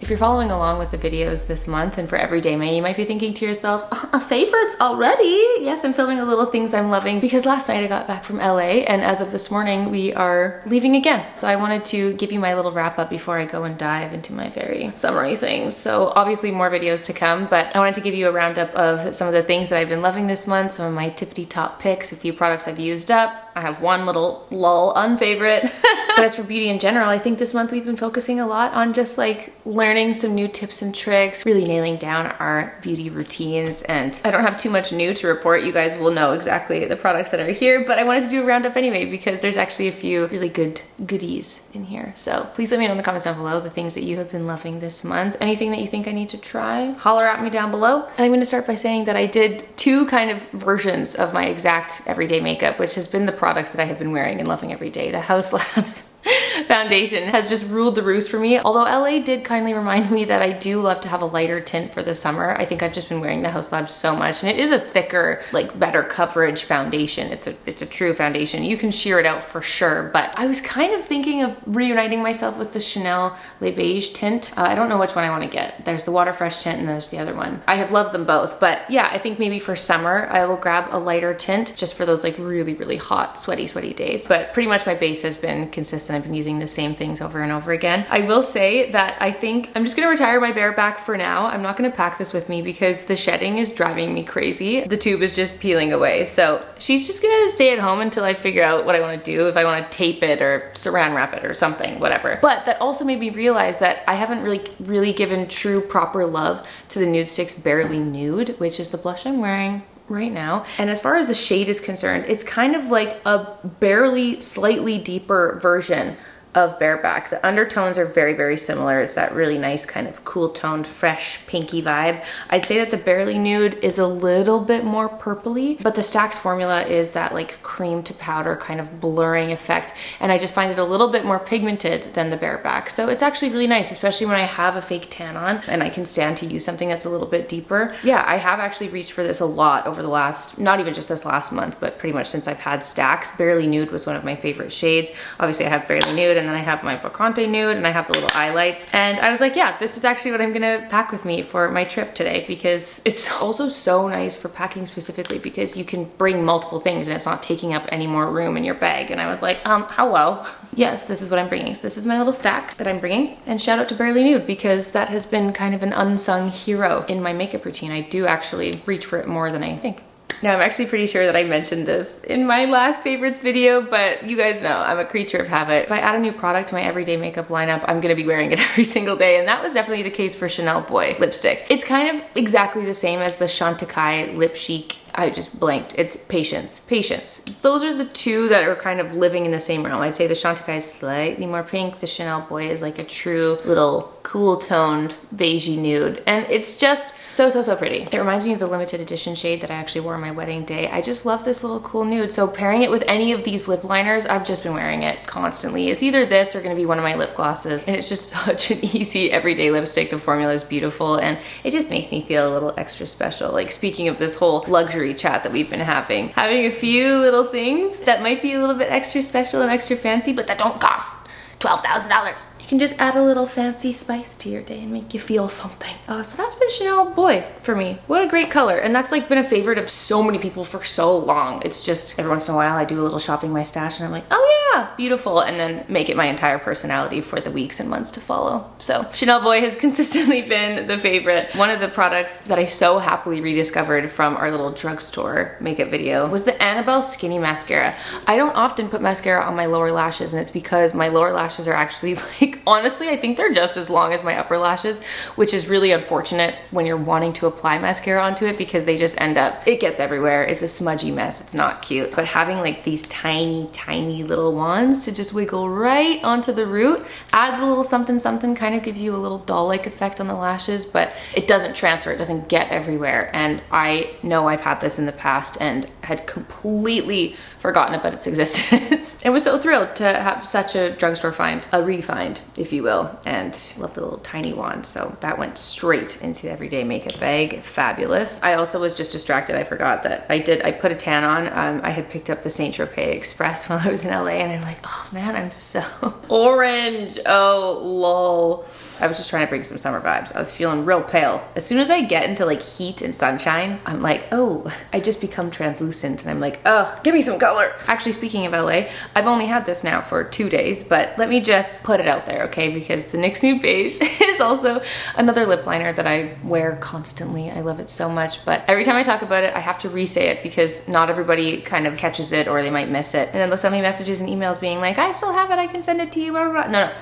If you're following along with the videos this month and for Everyday May, you might be thinking to yourself, favorites already? Yes, I'm filming a little things I'm loving because last night I got back from LA and as of this morning, we are leaving again. So I wanted to give you my little wrap up before I go and dive into my very summery things. So obviously more videos to come, but I wanted to give you a roundup of some of the things that I've been loving this month, some of my tippity top picks, a few products I've used up. I have one little lull unfavorite. But as for beauty in general, I think this month we've been focusing a lot on just like learning some new tips and tricks, really nailing down our beauty routines. And I don't have too much new to report. You guys will know exactly the products that are here, but I wanted to do a roundup anyway because there's actually a few really good goodies in here. So please let me know in the comments down below the things that you have been loving this month. Anything that you think I need to try, holler at me down below. And I'm going to start by saying that I did two kind of versions of my exact everyday makeup, which has been the products that I have been wearing and loving every day. The House Labs foundation has just ruled the roost for me. Although LA did kindly remind me that I do love to have a lighter tint for the summer. I think I've just been wearing the House Labs so much, and it is a thicker, like better coverage foundation. It's a true foundation. You can sheer it out for sure, but I was kind of thinking of reuniting myself with the Chanel Le Beige tint. I don't know which one I want to get. There's the Water Fresh tint and there's the other one. I have loved them both, but yeah, I think maybe for summer I will grab a lighter tint just for those like really, really hot, sweaty days. But pretty much my base has been consistent. I've been using the same things over and over again. I will say that I think I'm just gonna retire my bareback for now. I'm not gonna pack this with me because the shedding is driving me crazy. The tube is just peeling away. So she's just gonna stay at home until I figure out what I wanna do, if I wanna tape it or saran wrap it or something, whatever. But that also made me realize that I haven't really given true proper love to the Nude Sticks Barely Nude, which is the blush I'm wearing right now. And as far as the shade is concerned, it's kind of like a barely slightly deeper version of Bareback. The undertones are very, very similar. It's that really nice kind of cool toned, fresh, pinky vibe. I'd say that the Barely Nude is a little bit more purpley, but the Stacks formula is that like cream to powder kind of blurring effect. And I just find it a little bit more pigmented than the Bareback. So it's actually really nice, especially when I have a fake tan on and I can stand to use something that's a little bit deeper. Yeah, I have actually reached for this a lot over the last, not even just this last month, but pretty much since I've had Stacks. Barely Nude was one of my favorite shades. Obviously I have Barely Nude, and then I have my Bacante Nude, and I have the little highlights. And I was like, yeah, this is actually what I'm gonna pack with me for my trip today, because it's also so nice for packing specifically because you can bring multiple things and it's not taking up any more room in your bag. And I was like, hello. Yes, this is what I'm bringing. So this is my little stack that I'm bringing. And shout out to Barely Nude because that has been kind of an unsung hero in my makeup routine. I do actually reach for it more than I think. Now, I'm actually pretty sure that I mentioned this in my last favorites video, but you guys know I'm a creature of habit. If I add a new product to my everyday makeup lineup, I'm gonna be wearing it every single day, and that was definitely the case for Chanel Boy lipstick. It's kind of exactly the same as the Chantecaille Lip Chic. I just blanked. It's Patience. Patience. Those are the two that are kind of living in the same realm. I'd say the Chantecaille is slightly more pink. The Chanel Boy is like a true little cool toned beigey nude. And it's just so pretty. It reminds me of the limited edition shade that I actually wore on my wedding day. I just love this little cool nude. So pairing it with any of these lip liners, I've just been wearing it constantly. It's either this or gonna be one of my lip glosses. And it's just such an easy everyday lipstick. The formula is beautiful and it just makes me feel a little extra special. Like speaking of this whole luxury chat that we've been having a few little things that might be a little bit extra special and extra fancy, but that don't cost $12,000. You can just add a little fancy spice to your day and make you feel something. So that's been Chanel Boy for me. What a great color. And that's like been a favorite of so many people for so long. It's just every once in a while I do a little shopping my stash and I'm like, oh yeah, beautiful. And then make it my entire personality for the weeks and months to follow. So Chanel Boy has consistently been the favorite. One of the products that I so happily rediscovered from our little drugstore makeup video was the Annabelle Skinny Mascara. I don't often put mascara on my lower lashes, and it's because my lower lashes are actually like, honestly, I think they're just as long as my upper lashes, which is really unfortunate when you're wanting to apply mascara onto it because they just end up, it gets everywhere. It's a smudgy mess. It's not cute. But having like these tiny little wands to just wiggle right onto the root adds a little something, kind of gives you a little doll-like effect on the lashes, but it doesn't transfer. It doesn't get everywhere. And I know I've had this in the past and had completely forgotten about its existence. And was so thrilled to have such a drugstore find, a refind if you will, and love the little tiny wand. So that went straight into the everyday makeup bag. Fabulous. I also was just distracted. I forgot that I put a tan on. I had picked up the Saint Tropez Express while I was in LA, and I'm like, oh man, I'm so orange. Oh, lol. I was just trying to bring some summer vibes. I was feeling real pale. As soon as I get into like heat and sunshine, I'm like, oh, I just become translucent, and I'm like, oh, give me some color. Actually, speaking of LA, I've only had this now for 2 days, but let me just put it out there, okay? Because the NYX Nude Beige is also another lip liner that I wear constantly. I love it so much, but every time I talk about it, I have to re-say it because not everybody kind of catches it, or they might miss it. And then they'll send me messages and emails being like, I still have it, I can send it to you, blah, blah, blah. No.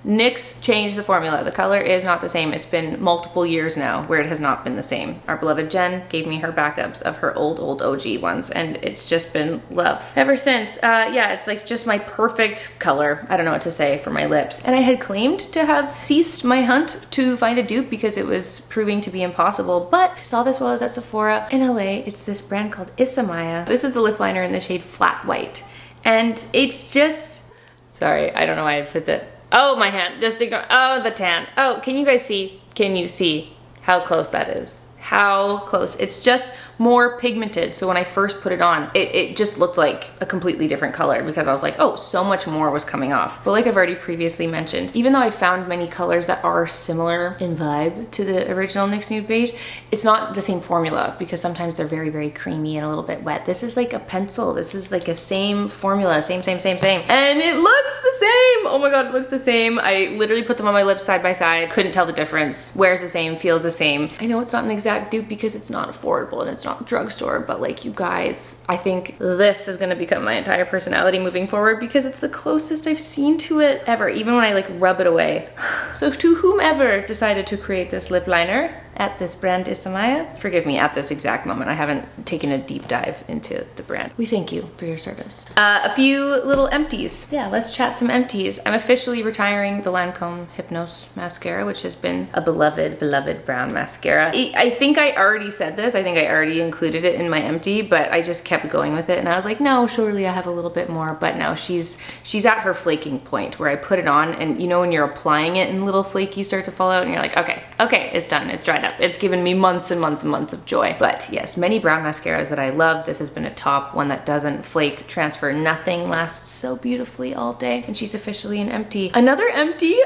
NYX changed the formula. The color is not the same. It's been multiple years now where it has not been the same. Our beloved Jen gave me her backups of her old OG ones, and it's just been love ever since. Yeah, it's like just my perfect color. I don't know what to say for my lips. And I had claimed to have ceased my hunt to find a dupe because it was proving to be impossible, but I saw this while I was at Sephora in LA. It's this brand called Isamaya. This is the lip liner in the shade Flat White. And it's just, sorry, I don't know why I put that. Oh, my hand, just ignore, oh, the tan. Oh, can you guys see? Can you see how close that is? How close? It's just more pigmented. So when I first put it on, it just looked like a completely different color because I was like, oh, so much more was coming off. But like I've already previously mentioned, even though I found many colors that are similar in vibe to the original NYX Nude Beige, it's not the same formula because sometimes they're very, very creamy and a little bit wet. This is like a pencil. This is like a same formula, same. And it looks the same. Oh my God, it looks the same. I literally put them on my lips side by side. Couldn't tell the difference. Wears the same, feels the same. I know it's not an exact dupe because it's not affordable and it's not drugstore, but like you guys, I think this is gonna become my entire personality moving forward because it's the closest I've seen to it ever, even when I like rub it away. So to whomever decided to create this lip liner at this brand Isamaya, forgive me at this exact moment, I haven't taken a deep dive into the brand. We thank you for your service. A few little empties. Yeah, let's chat some empties. I'm officially retiring the Lancome Hypnose mascara, which has been a beloved brown mascara. I think I already said this, I think I already included it in my empty, but I just kept going with it and I was like, no, surely I have a little bit more, but no, she's at her flaking point where I put it on and you know when you're applying it and little flakies start to fall out and you're like, okay, it's done, it's dried up. It's given me months and months of joy. But yes, many brown mascaras that I love. This has been a top, one that doesn't flake, transfer, nothing, lasts so beautifully all day. And she's officially an empty. Another empty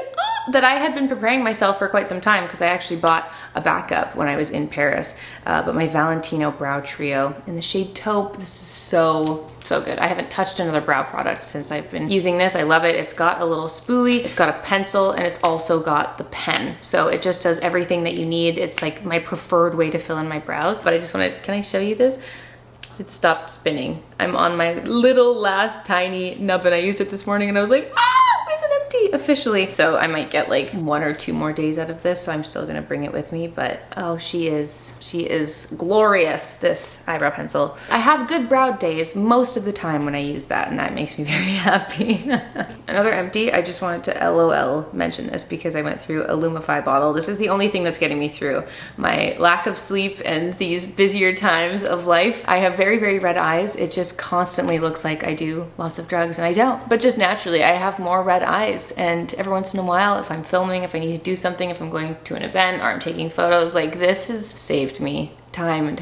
that I had been preparing myself for quite some time because I actually bought a backup when I was in Paris. But my Valentino Brow Trio in the shade Taupe. This is so good. I haven't touched another brow product since I've been using this. I love it. It's got a little spoolie, it's got a pencil, and it's also got the pen. So it just does everything that you need. It's like my preferred way to fill in my brows. But I just wanted, can I show you this? It stopped spinning. I'm on my little last tiny nub and I used it this morning and I was like, it's an empty officially. So I might get like 1 or 2 more days out of this. So I'm still gonna bring it with me, but oh, she is glorious, this eyebrow pencil. I have good brow days most of the time when I use that and that makes me very happy. Another empty, I just wanted to LOL mention this because I went through a Lumify bottle. This is the only thing that's getting me through my lack of sleep and these busier times of life. I have very, very red eyes. It just constantly looks like I do lots of drugs and I don't, but just naturally I have more red eyes. And every once in a while, if I'm filming, if I need to do something, if I'm going to an event or I'm taking photos, like this has saved me time and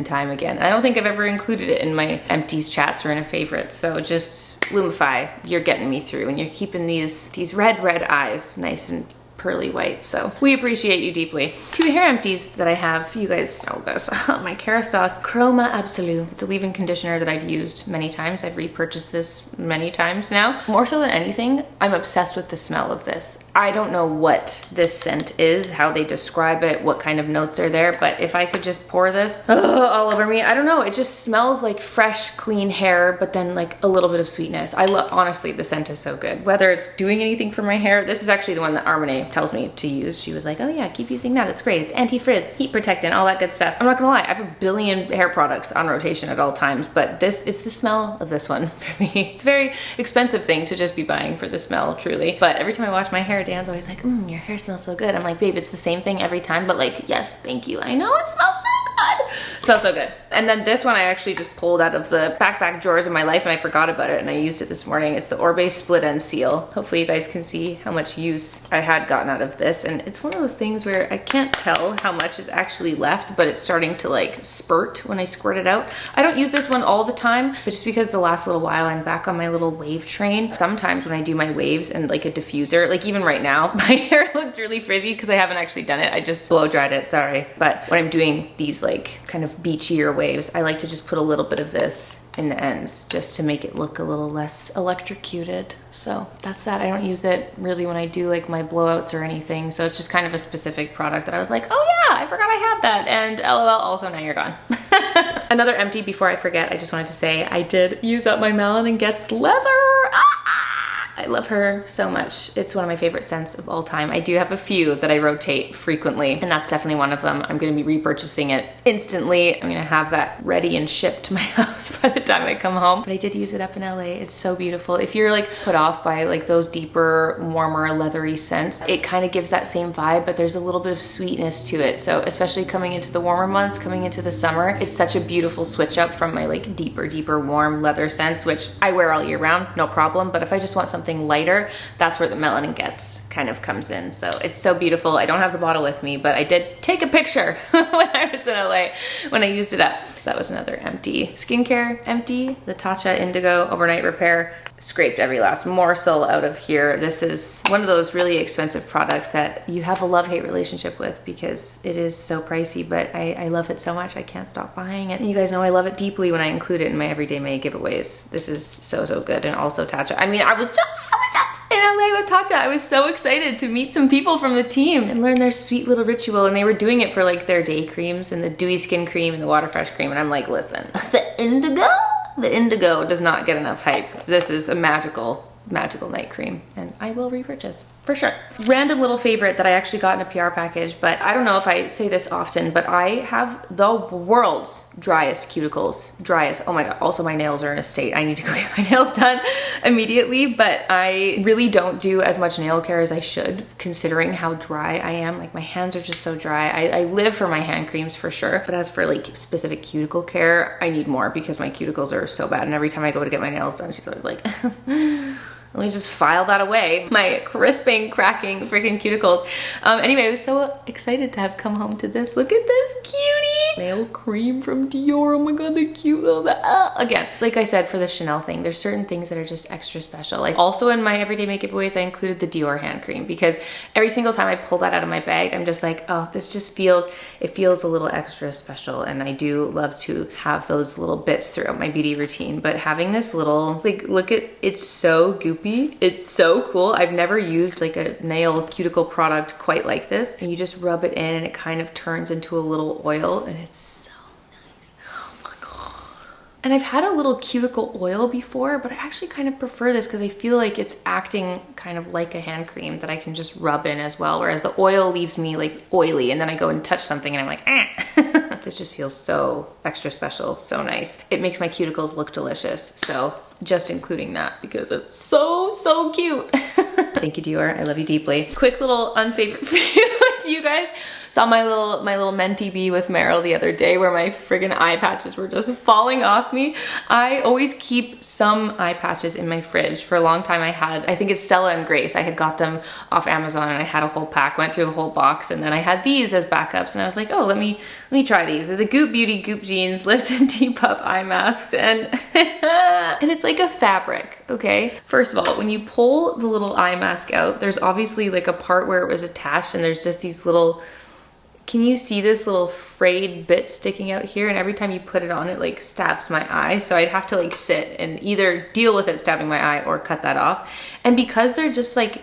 time again. I don't think I've ever included it in my empties chats or in a favorite. So just Lumify, you're getting me through and you're keeping these red eyes nice and pearly white. So we appreciate you deeply. 2 hair empties that I have, you guys know this. My Kerastase Chroma Absolute. It's a leave-in conditioner that I've used many times. I've repurchased this many times now. More so than anything, I'm obsessed with the smell of this. I don't know what this scent is, how they describe it, what kind of notes are there, but if I could just pour this all over me, I don't know, it just smells like fresh, clean hair, but then like a little bit of sweetness. I love, honestly, the scent is so good. Whether it's doing anything for my hair, this is actually the one that Armene tells me to use. She was like, oh yeah, keep using that, it's great. It's anti-frizz, heat protectant, all that good stuff. I'm not gonna lie, I have a billion hair products on rotation at all times, but it's the smell of this one for me. It's a very expensive thing to just be buying for the smell, truly. But every time I wash my hair, Dan's always like, your hair smells so good. I'm like, babe, it's the same thing every time, but like, yes, thank you. I know it smells so good. Smells so good. And then this one I actually just pulled out of the backpack drawers of my life and I forgot about it and I used it this morning. It's the Orbe Split End Seal. Hopefully you guys can see how much use I had gotten out of this. And it's one of those things where I can't tell how much is actually left, but it's starting to like spurt when I squirt it out. I don't use this one all the time, but just because the last little while I'm back on my little wave train. Sometimes when I do my waves and like a diffuser, like even right now, my hair looks really frizzy because I haven't actually done it. I just blow dried it, sorry. But when I'm doing these like kind of beachier waves, I like to just put a little bit of this in the ends just to make it look a little less electrocuted. So that's that. I don't use it really when I do like my blowouts or anything. So it's just kind of a specific product that I was like, oh yeah, I forgot I had that. And LOL, also now you're gone. Another empty before I forget, I just wanted to say I did use up my Melon & Getz leather. I love her so much. It's one of my favorite scents of all time. I do have a few that I rotate frequently, and that's definitely one of them. I'm gonna be repurchasing it instantly. I'm gonna have that ready and shipped to my house by the time I come home. But I did use it up in LA. It's so beautiful. If you're like put off by like those deeper, warmer, leathery scents, it kind of gives that same vibe, but there's a little bit of sweetness to it. So especially coming into the warmer months, coming into the summer, it's such a beautiful switch up from my like deeper, warm leather scents, which I wear all year round, no problem. But if I just want something lighter, that's where the Melon & Getz kind of comes in. So it's so beautiful. I don't have the bottle with me, but I did take a picture when I was in LA when I used it up. So that was another empty. Skincare empty, the Tatcha Indigo Overnight Repair. Scraped every last morsel out of here. This is one of those really expensive products that you have a love-hate relationship with because it is so pricey, but I love it so much I can't stop buying it. And you guys know I love it deeply when I include it in my Everyday May giveaways. This is so good. And also Tatcha. I mean, I was just in LA with Tatcha. I was so excited to meet some people from the team and learn their sweet little ritual. And they were doing it for like their day creams and the dewy skin cream and the water fresh cream. And I'm like, listen, the indigo does not get enough hype. This is a magical night cream and I will repurchase for sure. Random little favorite that I actually got in a PR package, but I don't know if I say this often, but I have the world's driest cuticles. Driest, oh my God. Also my nails are in a state. I need to go get my nails done immediately, but I really don't do as much nail care as I should considering how dry I am. Like my hands are just so dry. I live for my hand creams for sure, but as for like specific cuticle care, I need more because my cuticles are so bad. And every time I go to get my nails done, she's always like, let me just file that away. My crisping, cracking freaking cuticles. Anyway, I was so excited to have come home to this. Look at this cutie. Nail cream from Dior. Oh my God, the cute little, again, like I said, for the Chanel thing, there's certain things that are just extra special. Like also in my Everyday May giveaways, I included the Dior hand cream because every single time I pull that out of my bag, I'm just like, oh, this just feels, it feels a little extra special. And I do love to have those little bits throughout my beauty routine. But having this little, like, look at, it's so goopy. It's so cool. I've never used like a nail cuticle product quite like this. And you just rub it in and it kind of turns into a little oil and it's so nice. Oh my God. And I've had a little cuticle oil before, but I actually kind of prefer this because I feel like it's acting kind of like a hand cream that I can just rub in as well. Whereas the oil leaves me like oily and then I go and touch something and I'm like, ah. This just feels so extra special, so nice. It makes my cuticles look delicious. So just including that because it's so cute. Thank you, Dior. I love you deeply. Quick little unfavorite for you guys. Saw my little Menti bee with Meryl the other day where my friggin' eye patches were just falling off me. I always keep some eye patches in my fridge. For a long time I think it's Stella and Grace. I had got them off Amazon and I had a whole pack, went through the whole box, and then I had these as backups and I was like, oh, let me try these. They're the Goop Beauty Goop Jeans Lift and Depuff eye masks and and it's like a fabric, okay? First of all, when you pull the little eye mask out, there's obviously like a part where it was attached and there's just these little, can you see this little frayed bit sticking out here? And every time you put it on, it like stabs my eye. So I'd have to like sit and either deal with it stabbing my eye or cut that off. And because they're just like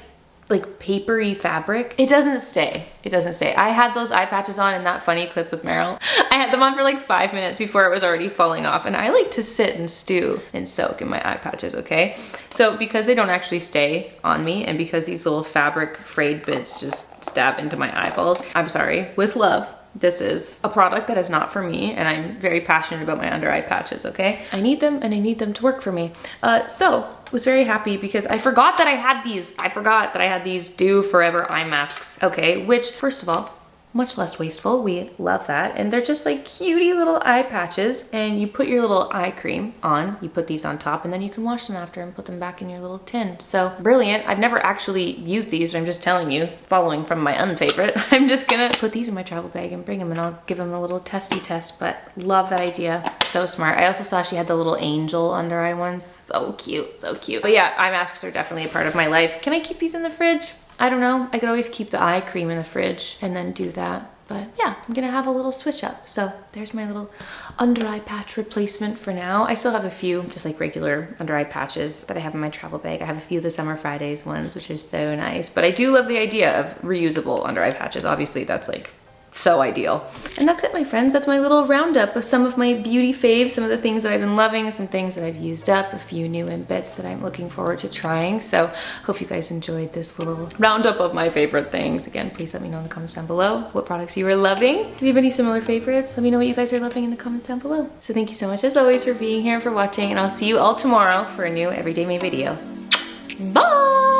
papery fabric, it doesn't stay. It doesn't stay. I had those eye patches on in that funny clip with Meryl. I had them on for like 5 minutes before it was already falling off. And I like to sit and stew and soak in my eye patches, okay? So because they don't actually stay on me and because these little fabric frayed bits just stab into my eyeballs, I'm sorry, with love, this is a product that is not for me and I'm very passionate about my under eye patches, okay? I need them and I need them to work for me. So was very happy because I forgot that I had these. I forgot that I had these Dew Forever eye masks, okay? Which, first of all, much less wasteful. We love that. And they're just like cutie little eye patches, and you put your little eye cream on, you put these on top, and then you can wash them after and put them back in your little tin. So brilliant. I've never actually used these, but I'm just telling you, following from my unfavorite, I'm just gonna put these in my travel bag and bring them, and I'll give them a little testy test. But love that idea. So smart. I also saw she had the little angel under eye ones. So cute, so cute. But yeah, eye masks are definitely a part of my life. Can I keep these in the fridge? I don't know. I could always keep the eye cream in the fridge and then do that. But yeah, I'm gonna have a little switch up. So there's my little under eye patch replacement for now. I still have a few just like regular under eye patches that I have in my travel bag. I have a few of the Summer Fridays ones, which is so nice. But I do love the idea of reusable under eye patches. Obviously that's like so ideal. And that's it, my friends. That's my little roundup of some of my beauty faves, some of the things that I've been loving, some things that I've used up, a few new in bits that I'm looking forward to trying. So hope you guys enjoyed this little roundup of my favorite things. Again, please let me know in the comments down below what products you are loving. If you have any similar favorites, let me know what you guys are loving in the comments down below. So thank you so much as always for being here, for watching, and I'll see you all tomorrow for a new Everyday May video. Bye!